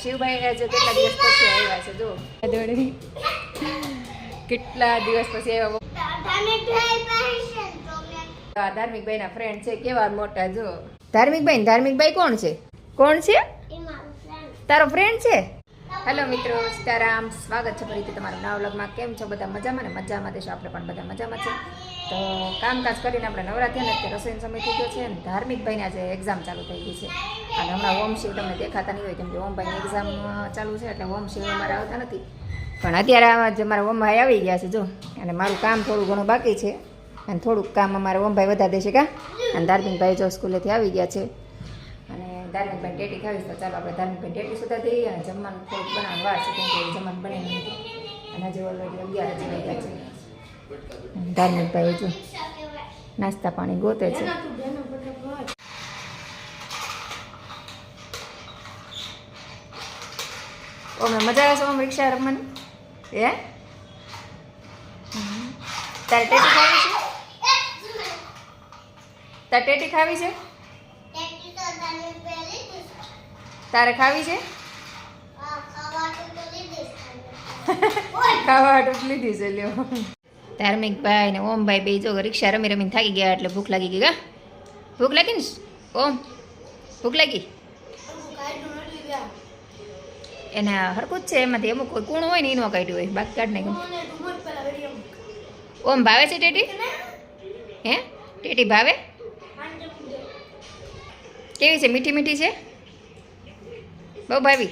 શિવભાઈ આજે કેટલા દિવસ પછી આવ્યા છે જો કેટલા દિવસ પછી આવ્યા ધાર્મિકભાઈ ના ફ્રેન્ડ છે કેવા મોટા જો ધાર્મિકભાઈ કોણ છે તારો ફ્રેન્ડ છે હેલો મિત્રો સીતારામ સ્વાગત છે ફરીથી તમારા નવા વ્લોગમાં કેમ છો બધા મજામાં ને મજામાં દેશો આપણે પણ બધા મજામાં છે તો કામકાજ કરીને આપણે નવરા થયા ને અત્યારે રસોઈનો સમય થઈ ગયો છે અને ધાર્મિકભાઈને આજે એક્ઝામ ચાલુ થઈ ગઈ છે અને હમણાં ઓમ શિવ તમને દેખાતા નહીં હોય કેમ કે ઓમભાઈની એક્ઝામ ચાલુ છે એટલે ઓમ શિવ અમારે આવતા નથી પણ અત્યારે મારા ઓમભાઈ આવી ગયા છે જો અને મારું કામ થોડું ઘણું બાકી છે અને થોડુંક કામ અમારે ઓમભાઈ વધારે દેશે કા અને ધાર્મિકભાઈ જો સ્કૂલેથી આવી ગયા છે અને ધાર્મિકભાઈ ટેટી ખાવીશ તો ચાલો આપણે ધાર્મિકભાઈ ટેટી સુધા દઈએ અને જમવાનું થોડુંક બનાવવાનું વાર છે કેમ કે જમવાનું બને નહીં અને હજુ ઓલરેડી 11 વાગી ગયા છે ધાર્મિકભાઈ જો નાસ્તા પાણી ગોતે છે ઓમે મજા આવે છે ઓમ રિક્ષા રમવાની હે તારે ટેટી ખાવી છે તારે ટેટી ખાવી છે તારે ખાવી છે ખાવા હાટું લીધી છે લ્યો ધાર્મિકભાઈ ને ઓમભાઈ બે જો રિક્ષા રમી રમીને થાકી ગયા એટલે ભૂખ લાગી ગઈ કા ભૂખ લાગી ને ઓમ ભૂખ લાગી એને હરકું જ છે એમાંથી અમુક કોઈ કૂણું હોય ને એનો કાઢ્યું હોય બાકી કાઢ નાખ્યું ઓમ ભાવે છે ટેટી હે ટેટી ભાવે કેવી છે મીઠી મીઠી છે બહુ ભાવી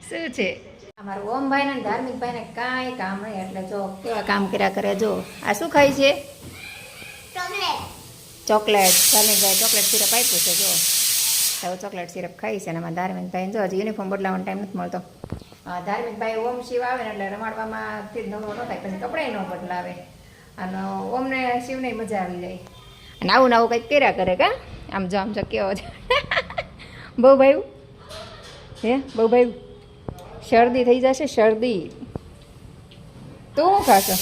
શું છે અમારું ઓમભાઈ ને ધાર્મિકભાઈ ને કાંઈ કામ નહીં એટલે જો કેવા કામ કર્યા કરે જો આ શું ખાય છે ચોકલેટ ધાર્મિકભાઈ ચોકલેટ સિરપ આપ્યું છે જો હવે ચોકલેટ સિરપ ખાઈ છે અને અમારા ધાર્મિકભાઈ જો હજી યુનિફોર્મ બદલાવાનો ટાઈમ નથી મળતો ધાર્મિકભાઈ ઓમ શિવ આવે ને એટલે રમાડવામાં થી જ નવો ન થાય પછી કપડાય ન બદલાવે અને ઓમને શિવને મજા આવી જાય અને આવું ને આવું કંઈક કર્યા કરે કા આમ જો કેવો છે બહુ ભાઈ હે બહુ ભાઈ શરદી થઈ જશે શરદી તું શું ખાશો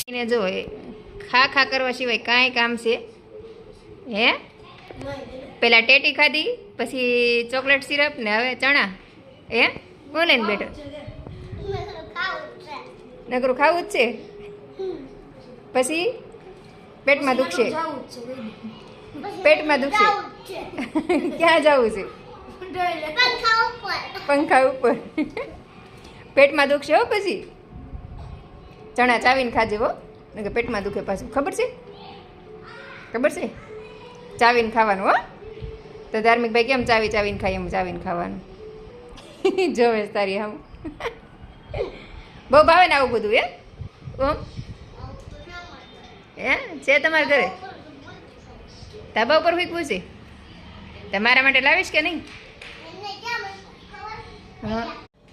એને જો ખા કરવા સિવાય કાંઈ કામ છે હે પેલા ટેટી ખાધી પછી ચોકલેટ સિરપ ને હવે ચણા હે બોલે ને બેટો નકરું ખાવું જ છે પછી પેટમાં દુખશે ક્યાં જવું છે પંખા ઉપર પેટમાં દુખશે હો પછી ચણા ચાવીને ખાજે હો ને કે પેટમાં દુખે પાછું ખબર છે ચાવીને ખાવાનું હો તો ધાર્મિકભાઈ કેમ ચાવીને ખાય એમ ચાવીને ખાવાનું જોવે તારી આમ બહુ ભાવે ને આવું બધું હે ઓમ હે છે તમારા ઘરે ધાબા ઉપર ફીકવું છે તમારા માટે લાવીશ કે નહીં હા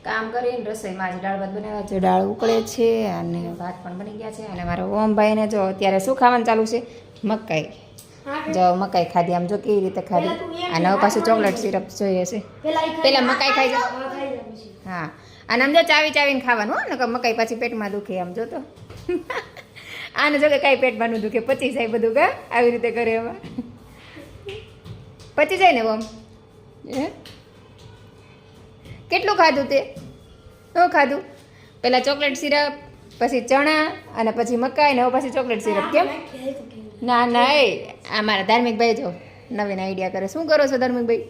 કામ કરીને રસોઈમાં આજે દાળ ભાત બનાવ્યા છે દાળ ઉકળે છે અને ભાત પણ બની ગયા છે અને મારા ઓમભાઈને જો અત્યારે શું ખાવાનું ચાલુ છે મકાઈ જો મકાઈ ખાધી આમ જો કેવી રીતે ખાધી અને હવે પાછું ચોકલેટ સિરપ જોઈએ છે પેલા મકાઈ ખાઈ જાય હા અને આમ જો ચાવીને ખાવાનું હો ને મકાઈ પાછી પેટમાં દુખે આમ જો તો આને જો કે કાંઈ પેટમાં ન દુખે પચી જાય બધું કા આવી રીતે કરે એમાં પચી જાય ને ઓમ હે કેટલું ખાધું તે શું ખાધું પેલા ચોકલેટ સિરપ પછી ચણા અને પછી મકાઈ ને હવે પછી ચોકલેટ સિરપ કેમ ના એ આ મારા ધાર્મિકભાઈ જો નવીન આઈડિયા કરે શું કરો છો ધાર્મિકભાઈ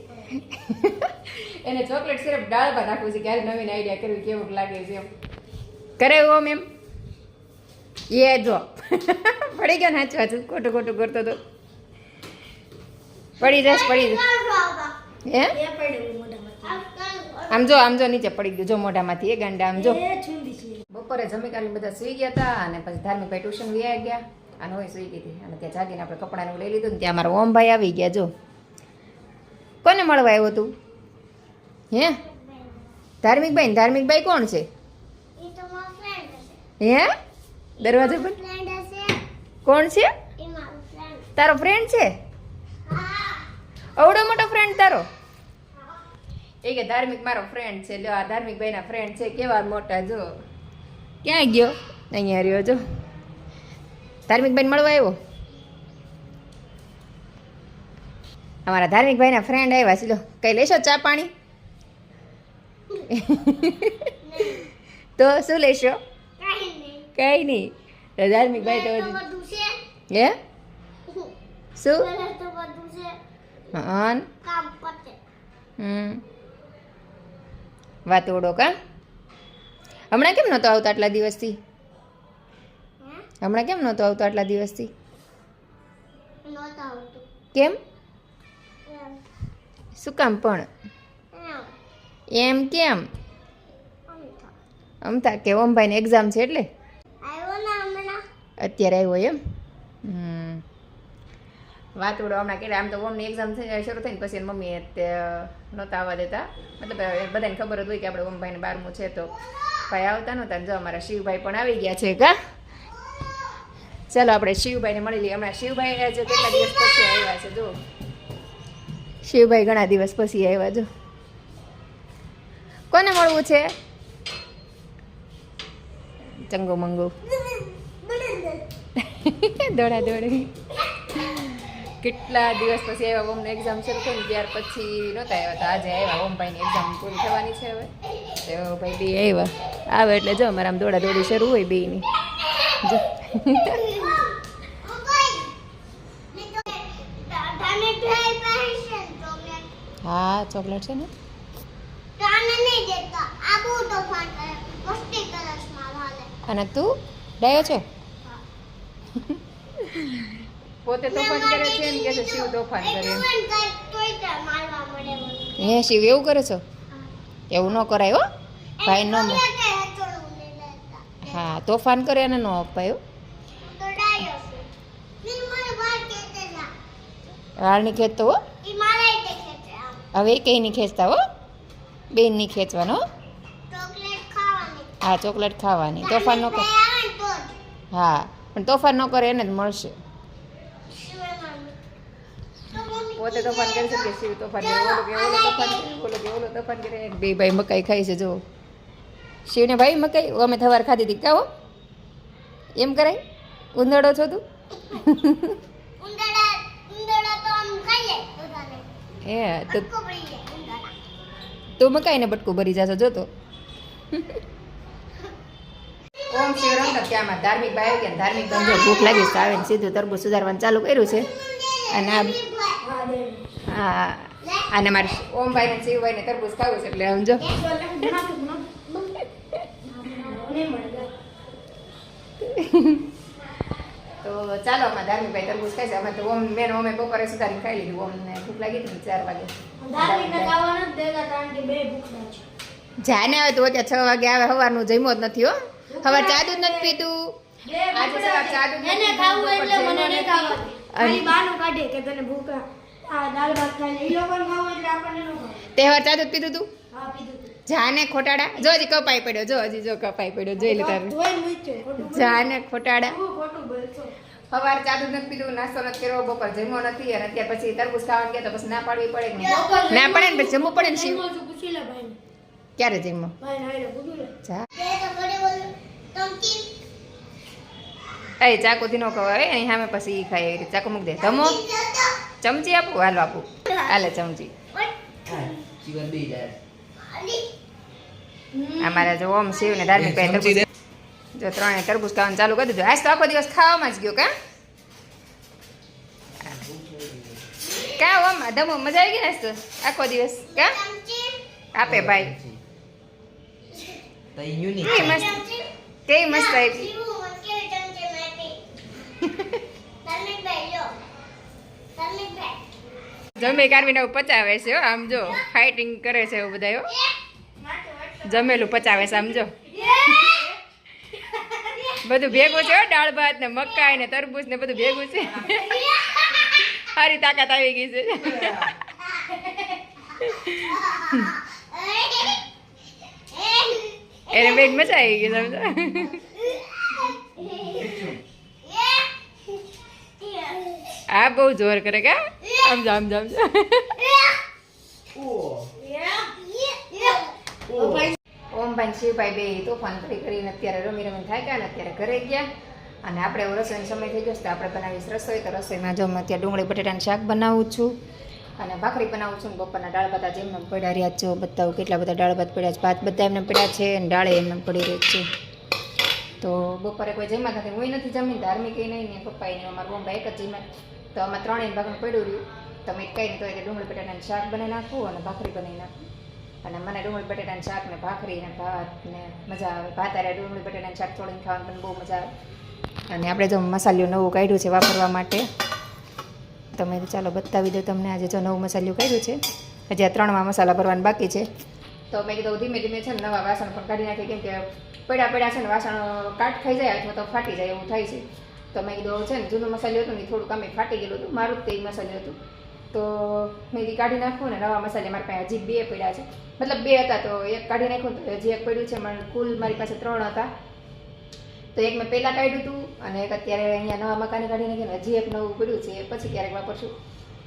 એને ચોકલેટ સિરપ દાળ ભાત નાખવું છે ક્યારે નવીન આઈડિયા કરવી કેવું લાગે છે એમ કરે ઓમ એમ એ જો પડી ગયો ને હાચું ખોટું કરતો તો પડી જશ હે આમ જો નીચે પડી ગયું જો મોઢામાંથી એ ગાંડા આમ જો બપોરે જમી કાઢી બધા સુઈ ગયા હતા અને પછી ધાર્મિકભાઈ ટ્યુશન વ્યા ગયા અને હોય સુઈ ગઈ હતી અને ત્યાં જાગીને આપણે કપડાનું લઈ લીધું ને ત્યાં મારા ઓમભાઈ આવી ગયા જો કોને મળવા આવ્યો તું હે ધાર્મિકભાઈ કોણ છે હે દરવાજા પર કોણ છે તારો ફ્રેન્ડ છે અવડો મોટો ફ્રેન્ડ તારો એ કે ધાર્મિક મારો ફ્રેન્ડ છે લ્યો આ ધાર્મિકભાઈના ફ્રેન્ડ છે કેવા મોટા જો ક્યાં ગયો અહીંયા રહ્યો જો ધાર્મિકભાઈને મળવા આવ્યો અમારા ધાર્મિક ભાઈના ફ્રેન્ડ આવ્યા છે. લો કઈ લેશો ચા પાણી? તો શું લેશો? કઈ નહીં. તો ધાર્મિક ભાઈ તો હે શું હા વાત ઓળો કા હમણાં કેમ નહોતો આવતો આટલા દિવસથી? હમણાં કેમ નહોતો આવતો આટલા દિવસથી? કેમ? શું કામ પણ? એમ કેમ? અમથા કે ઓમભાઈને એક્ઝામ છે એટલે અત્યારે આવ્યો એમ? વાત ઉડો હમણાં કે આમ તો ઓમની એક્ઝામ શરૂ થઈને પછી મમ્મીએ નહોતા આવવા દેતા. મતલબ બધાને ખબર જ હોય કે આપણે ઓમભાઈને 12મું છે તો ભાઈ આવતા નહોતા. જો અમારા શિવભાઈ પણ આવી ગયા છે કા. ચાલો આપણે શિવભાઈને મળી લઈએ. હમણાં શિવભાઈ આજે કેટલા દિવસ પછી આવ્યા છે. જો શિવભાઈ ઘણા દિવસ પછી આવ્યા. જો કોને મળવું છે? ચંગો મંગો દોડા દોડી કેટલા દિવસ પછી આવ્યા. ઓમની એક્ઝામ શરૂ થઈ ને ત્યાર પછી નહોતા આવ્યા. તો આજે આવ્યા. ઓમભાઈની એક્ઝામ પૂરી થવાની છે હવે તો ભાઈ બે આવ્યા. આવે એટલે જો અમારે આમ દોડા દોડી શરૂ હોય બેની. જો હા ચોકલેટ છે ને અને તું ડાયો છો? પોતે તોફાન કરે છે ને કે શિવ તોફાન કરે? હે શિવ એવું કરે છો? એવું ન કરાય હો ભાઈ. ન હા તોફાન કરે અને ન અપાય. વાળ નહીં ખેંચતો હો. હવે કઈ નહીં ખેંચતા હો. બેન નહીં ખેંચવાનો. હા ચોકલેટ ખાવાની. તોફાન ન કરે. હા પણ તોફાન ન કરે એને જ મળશે. પોતે તોફાન કરી શકે શિવ તોફાન કરે. ઓલો કે ઓલો તોફાન કરે, ઓલો કે ઓલો તોફાન કરે. બે ભાઈ મકાઈ ખાય છે. જો શિવને ભાઈ મકાઈ અમે સવાર ખાધી હતી કાવો એમ કરાય? ઉંદરડો છો તું? હે તો તું મકાઈને બટકું ભરી જશો જોતો. ઓમ શિવ રમતા ત્યાંમાં ધાર્મિક ભાઈ આવી ગયા. ધાર્મિક ધંધો ભૂખ લાગી છે આવે ને સીધું તરબૂચ સુધારવાનું ચાલુ કર્યું છે. અને હા અને મારે ઓમભાઈ ને શિવભાઈ ને તરબૂચ ખાવું છે એટલે સમજો. તો ચાલો અમારે ધાર્મિકભાઈ તરબૂચ ખાય છે. અમે તો ઓમ મેન ઓમે બપોરે સુધારીને ખાઈ લીધું. ઓમને ભૂખ લાગી હતી 4 વાગે. જાને આવે તો અત્યારે 6 વાગે આવે. સવારનું જમ્યો જ નથી હો. સવાર ચા દૂધ નથી પીધું. આજે સવાર ચા દૂધ એને ખાવું એટલે મને નહીં ખાવા. ખાલી બાનો કાઢે કે તને ભૂખ આ દાળ ભાત ખાઈ લે. ઈ લોકોને ખાવું એટલે આપણને ન ખાવું. તહેવાર ચા દૂધ પીધું તું? હા પીધું. જાને ખોટાડા જો હજી કપાઈ પડ્યો. જો હજી જો કપાઈ પડ્યો જોઈ લે તારે. જાને ખોટાડા ખોટું બોલશો. સવાર ચા દૂધ નથી પીધું, નાસ્તો નથી કર્યો, બપોર જમ્યો નથી અને અત્યારે પછી તરબૂચ ખાવાનું કે તો પછી ના પાડવી પડે કે ના પડે ને પછી જમવું પડે ને. શિવ ક્યારે જમ્યો? જા એ ચાકુથી ન ખવાય અહીં સામે પછી ઈ ખાય એવી રીતે ચાકુ મૂકી દે. ધમો ચમચી આપું? હાલો આપું. હાલે ચમચી. અમારા જો ઓમ શિવ ને ધાર્મિક ભાઈ તરબૂચ જો ત્રણે તરબૂચ ખાવાનું ચાલુ કરી દીધું. આજ તો આખો દિવસ ખાવામાં જ ગયો કા ઓમ ધમો મજા આવી ગઈ ને આજ તો આખો દિવસ કા આપે ભાઈ. કેવી મસ્ત આવી. જમે કારવીને પચાવે છે આમ જો ફાઇટિંગ કરે છે એવું બધા જમેલું પચાવે છે આમ જો બધું ભેગું છે. દાળ ભાત ને મકાઈ ને તરબૂચ ને બધું ભેગું છે. સારી તાકાત આવી ગઈ છે. એને બેન મજા આવી ગઈ સમજો. આ બહુ જોર કરે કા આમ જામ જામ. ઓમભાઈ શિવભાઈ બે તોફાન કરીને અત્યારે રમી થાય ગયા ને અત્યારે ઘરે ગયા. અને આપણે રસોઈનો સમય થઈ ગયો તો આપણે બનાવીશ રસોઈ. તો રસોઈમાં જો અત્યારે ડુંગળી બટેટાનું શાક બનાવું છું અને ભાખરી બનાવું છું ને બપોરના દાળ ભાત આજે એમને પડ્યા રહ્યા છો બતાવું કેટલા બધા દાળ ભાત પડ્યા છે ભાત બધા એમને પડ્યા છે અને દાળે એમને પડી રહી છે તો બપોરે કોઈ જમ્યા નથી હું નથી જમી ધાર્મિક એ નહીં ને પપ્પાએ ને અમારા મમ્મી એક જ જમ્યા તો આમાં ત્રણેય ભાગનું પડ્યું રહ્યું તમે કંઈ નહીં તો એ ડુંગળી બટાટાનું શાક બનાવી નાખું અને ભાખરી બનાવી નાખું અને મને ડુંગળી બટાટાનું શાક ને ભાખરી ને ભાત ને મજા આવે ભાત આરે ડુંગળી બટાટાનું શાક ચોળીને ખાવાનું પણ બહુ મજા આવે અને આપણે જો મસાલિયું નવું કાઢ્યું છે વાપરવા માટે તમે ચાલો બતાવી દો તમને આજે જો નવું મસાલિયું કાઢ્યું છે હજી આ 3માં મસાલા ભરવાનું બાકી છે તો મેં કીધું ધીમે ધીમે છે ને નવા વાસણ પણ કાઢી નાખીએ કેમ કે પડ્યા છે ને વાસણ કાટ ખાઈ જાય અથવા તો ફાટી જાય એવું થાય છે તો મેં કીધું છે ને જૂનું મસાલું હતું ને થોડુંક અમે ફાટી ગયેલું હતું મારું જ તે મસાલું હતું તો મેં કાઢી નાખું ને નવા મસાલે મારી પાસે હજી 2 પડ્યા છે મતલબ 2 હતા તો એક કાઢી નાખ્યું તો હજી એક પડ્યું છે મને કુલ મારી પાસે 3 હતા તો એક મેં પહેલાં કાઢ્યું હતું અને એક અત્યારે અહીંયા નવા મકાને કાઢી નાખીને હજી એક નવું પડ્યું છે પછી ક્યારેક વાપરશું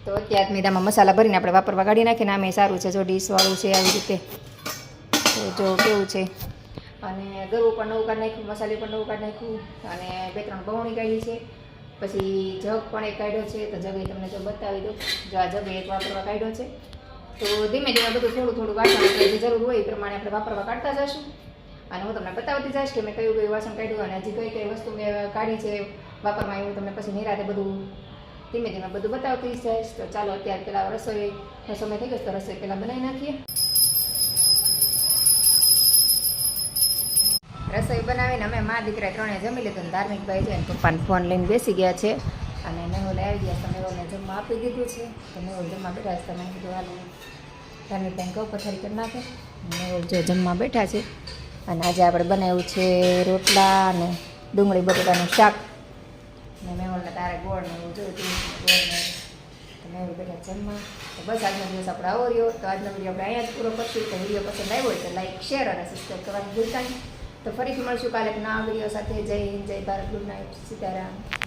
તો અત્યારે મેદામાં મસાલા ભરીને આપણે વાપરવા કાઢી નાખીને આમે સારું છે જો ડીશવાળું છે આવી રીતે તો જો કેવું છે અને ગરવું પણ નવું કાઢી નાખ્યું મસાલે પણ નવું કાઢી નાખ્યું અને 2-3 બવણી કાઢી છે પછી જગ પણ એક કાઢ્યો છે તો જગ તમને જો બતાવી દો જો આ જગ એક વાપરવા કાઢ્યો છે તો ધીમે ધીમે બધું થોડું થોડું વાસણ જે જરૂર હોય એ પ્રમાણે આપણે વાપરવા કાઢતા જઈશું અને હું તમને બતાવતી જઈશ કે મેં કયું કયું વાસણ કાઢ્યું અને હજી કઈ કઈ વસ્તુ મેં કાઢી છે વાપરમાં એવું તમને પછી નિરાતે બધું ધીમે ધીમે બધું બતાવતી જઈશ તો ચાલો અત્યારે પહેલાં રસોઈનો સમય થઈ ગયો તો રસોઈ પહેલાં બનાવી નાખીએ રસોઈ બનાવીને અમે મા દીકરા 3 જમી લીધું ને ધાર્મિકભાઈ છે ને પપ્પાને ફોન લઈને બેસી ગયા છે અને મેહુલ આવી ગયા તો મેહુલને જમવા આપી દીધું છે તો મેહુલ જમવા બેઠા છે તમે કીધું હાલ ધાર્મિકભાઈને કહું પથારી કરી નાખે મેહુલ જો જમવા બેઠા છે અને આજે આપણે બનાવ્યું છે રોટલા અને ડુંગળી બટાટાનું શાક અને મેહુલને તારે ગોળ ને એવું જોયું ગોળ ને તો મેહુલ બેઠા જમવા તો બસ આજનો દિવસ આપણે આવો રહ્યો તો આજનો વિડીયો આપણે અહીંયા જ પૂરો કરશું તો વિડીયો પસંદ આવ્યો હોય તો લાઈક શેર અને સબસ્ક્રાઈબ કરવાનું ભૂલતા નહીં તો ફરીથી મળશું કાલે એક નવા વિડીયો સાથે જય હિન્દ જય ભારત ગુડ નાઇટ સીતારામ